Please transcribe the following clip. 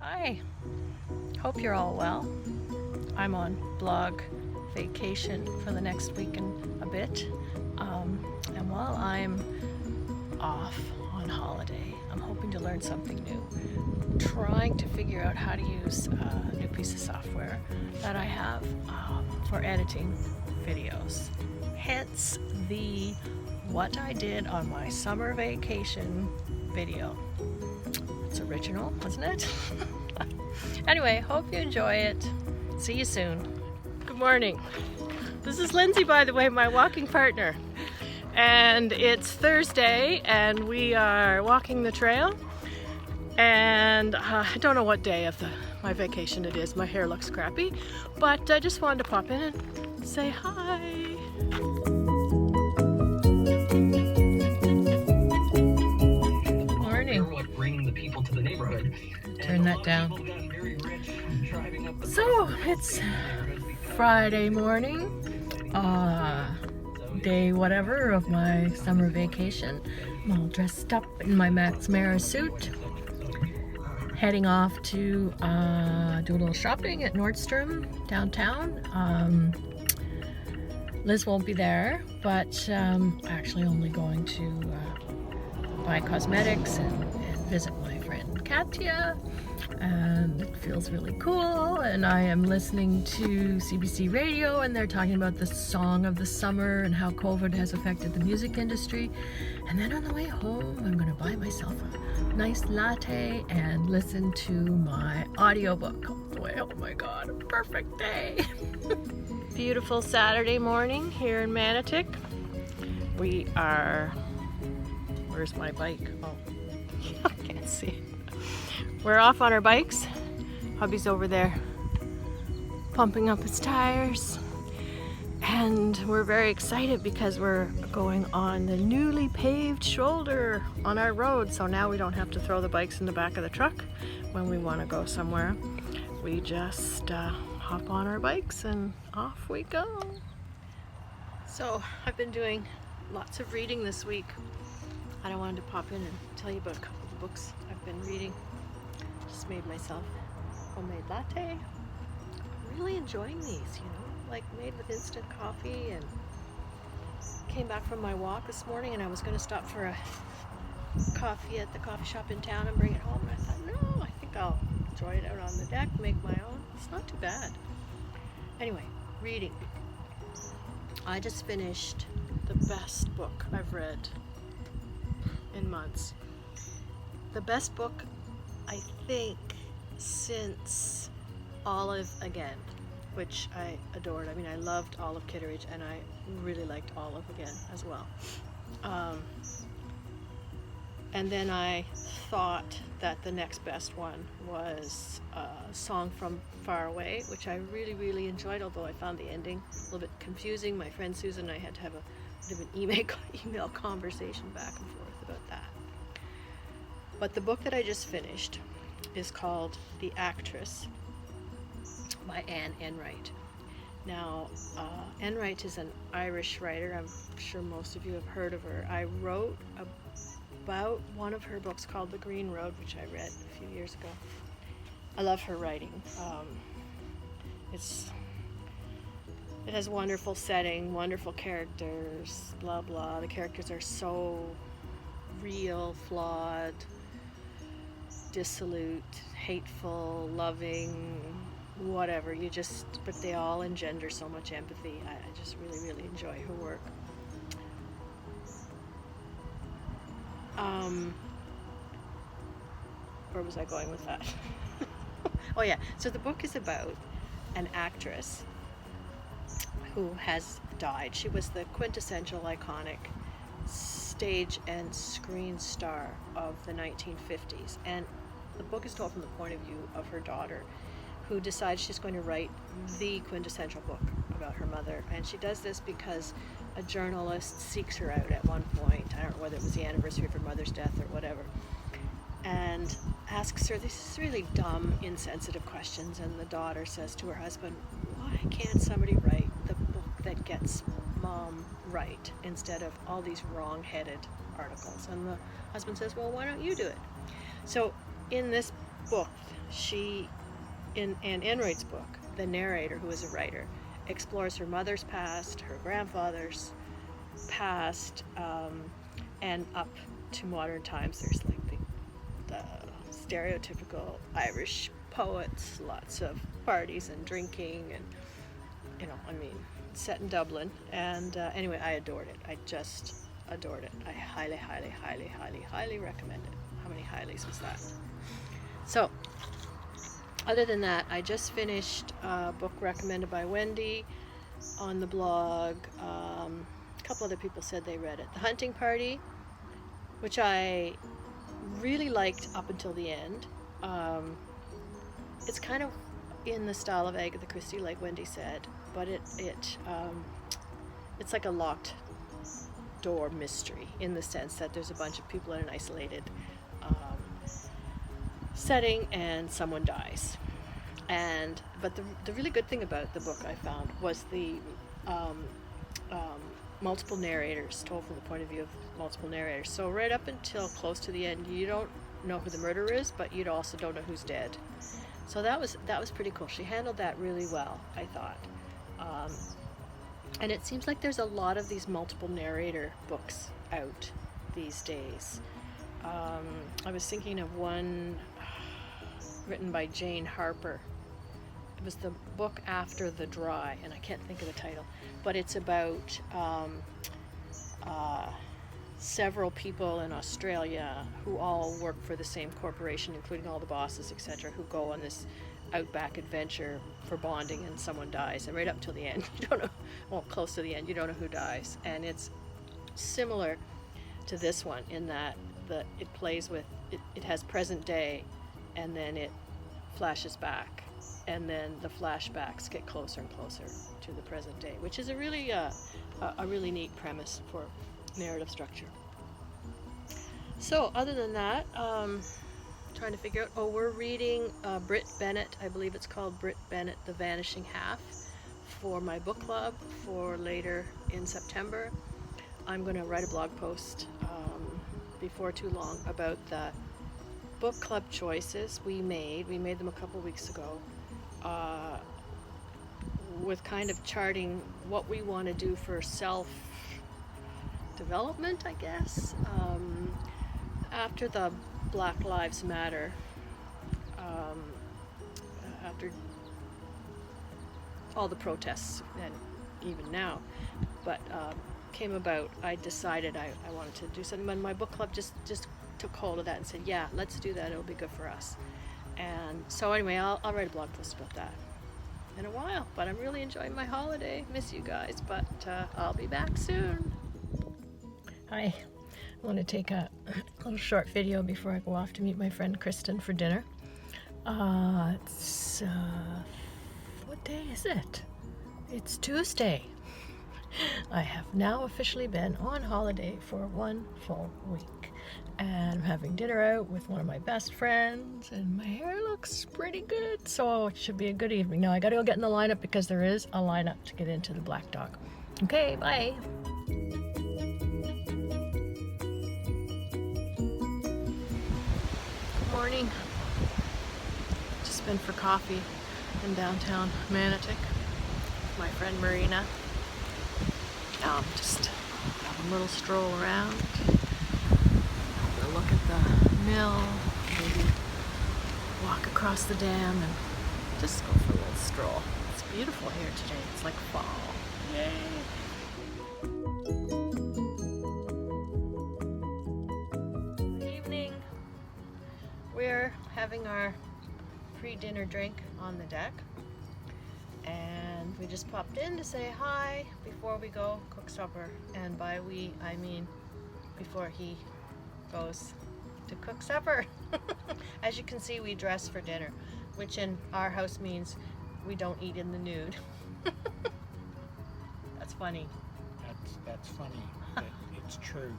Hi, hope you're all well. I'm on blog vacation for the next week and a bit. And while I'm off on holiday, I'm hoping to learn something new. Trying to figure out how to use a new piece of software that I have for editing videos. Hence the what I did on my summer vacation video. It's original, wasn't it? Anyway, hope you enjoy it. See you soon. Good morning. This is Lindsay, by the way, my walking partner. And it's Thursday and we are walking the trail. And I don't know what day of my vacation it is. My hair looks crappy, but I just wanted to pop in and say hi. Morning. Bringing the people to the neighborhood. Turn that down. So it's Friday morning, day whatever of my summer vacation. I'm all dressed up in my Max Mara suit, heading off to do a little shopping at Nordstrom downtown. Liz won't be there, but actually only going to buy cosmetics and visit my friend Katya, and it feels really cool. And I am listening to CBC radio, and they're talking about the song of the summer and how COVID has affected the music industry. And then on the way home, I'm going to buy myself a nice latte and listen to my audiobook all the way. Oh my god, a perfect day. Beautiful Saturday morning here in Manotick. We are, where's my bike? Oh, I can't see it. We're off on our bikes. Hubby's over there pumping up his tires. And we're very excited because we're going on the newly paved shoulder on our road. So now we don't have to throw the bikes in the back of the truck when we want to go somewhere. We just hop on our bikes and off we go. So I've been doing lots of reading this week. And I wanted to pop in and tell you about a couple of books I've been reading. Just made myself a homemade latte. I'm really enjoying these, you know, like made with instant coffee. And came back from my walk this morning and I was going to stop for a coffee at the coffee shop in town and bring it home. And I thought, no, I think I'll enjoy it out on the deck, make my own. It's not too bad. Anyway, reading. I just finished the best book I've read in months. The best book, I think, since Olive Again, which I adored. I mean, I loved Olive Kitteridge and I really liked Olive Again as well. And then I thought that the next best one was Song from Far Away, which I really, really enjoyed, although I found the ending a little bit confusing. My friend Susan and I had to have a bit of an email conversation back and forth about that. But the book that I just finished is called The Actress by Anne Enright. Now, Enright is an Irish writer. I'm sure most of you have heard of her. I wrote about one of her books called The Green Road, which I read a few years ago. I love her writing. It has wonderful setting, wonderful characters, blah blah. The characters are so real, flawed, dissolute, hateful, loving, whatever. But they all engender so much empathy. I just really, really enjoy her work. Where was I going with that? Oh yeah, so the book is about an actress who has died. She was the quintessential iconic stage and screen star of the 1950s. And the book is told from the point of view of her daughter, who decides she's going to write the quintessential book about her mother. And she does this because a journalist seeks her out at one point. I don't know whether it was the anniversary of her mother's death or whatever. And asks her these really dumb, insensitive questions. And the daughter says to her husband, why can't somebody write the book that gets mom right instead of all these wrong-headed articles? And the husband says, well, why don't you do it? So in this book, she, in Anne Enright's book, the narrator, who is a writer, explores her mother's past, her grandfather's past, and up to modern times. There's like the stereotypical Irish poets, lots of parties and drinking, and set in Dublin. And anyway, I adored it. I just adored it. I highly, highly, highly, highly, highly recommend it. How many highlies was that? So, other than that, I just finished a book recommended by Wendy on the blog. A couple other people said they read it. The Hunting Party, which I really liked up until the end. It's kind of in the style of Agatha Christie, like Wendy said, but it's like a locked door mystery in the sense that there's a bunch of people in an isolated setting and someone dies. But the really good thing about the book I found was the multiple narrators, told from the point of view of multiple narrators. So right up until close to the end, you don't know who the murderer is, but you also don't know who's dead. So that was pretty cool. She handled that really well, I thought. And it seems like there's a lot of these multiple narrator books out these days. I was thinking of one written by Jane Harper. It was the book after The Dry, and I can't think of the title, but it's about several people in Australia who all work for the same corporation, including all the bosses, etc., who go on this outback adventure for bonding, and someone dies, and right up till the end you don't know, well, close to the end, you don't know who dies. And it's similar to this one in that it plays with it has present day, and then it flashes back, and then the flashbacks get closer and closer to the present day, which is a really neat premise for narrative structure. So other than that, trying to figure out, we're reading Britt Bennett, I believe it's called Britt Bennett, The Vanishing Half, for my book club for later in September. I'm going to write a blog post before too long about the book club choices we made them a couple weeks ago, with kind of charting what we want to do for self-development, I guess, after the Black Lives Matter, after all the protests, and even now, but came about, I decided I wanted to do something, and my book club just took hold of that and said, yeah, let's do that, it'll be good for us. And so anyway, I'll write a blog post about that in a while, but I'm really enjoying my holiday. Miss you guys, but I'll be back soon. Hi, I want to take a little short video before I go off to meet my friend Kristen for dinner. It's what day is it? It's Tuesday. I have now officially been on holiday for 1 full week, and I'm having dinner out with one of my best friends, and my hair looks pretty good, so it should be a good evening. Now I gotta go get in the lineup because there is a lineup to get into the Black Dog. Okay, bye. Good morning. Just been for coffee in downtown Manotick with my friend Marina. Just have a little stroll around, have a look at the mill, maybe walk across the dam, and just go for a little stroll. It's beautiful here today. It's like fall. Yay! Good evening. We're having our pre-dinner drink on the deck, and we just popped in to say hi before we go cook supper. And by we, I mean before he goes to cook supper. As you can see, we dress for dinner, which in our house means we don't eat in the nude. That's funny. That's funny, but it's true.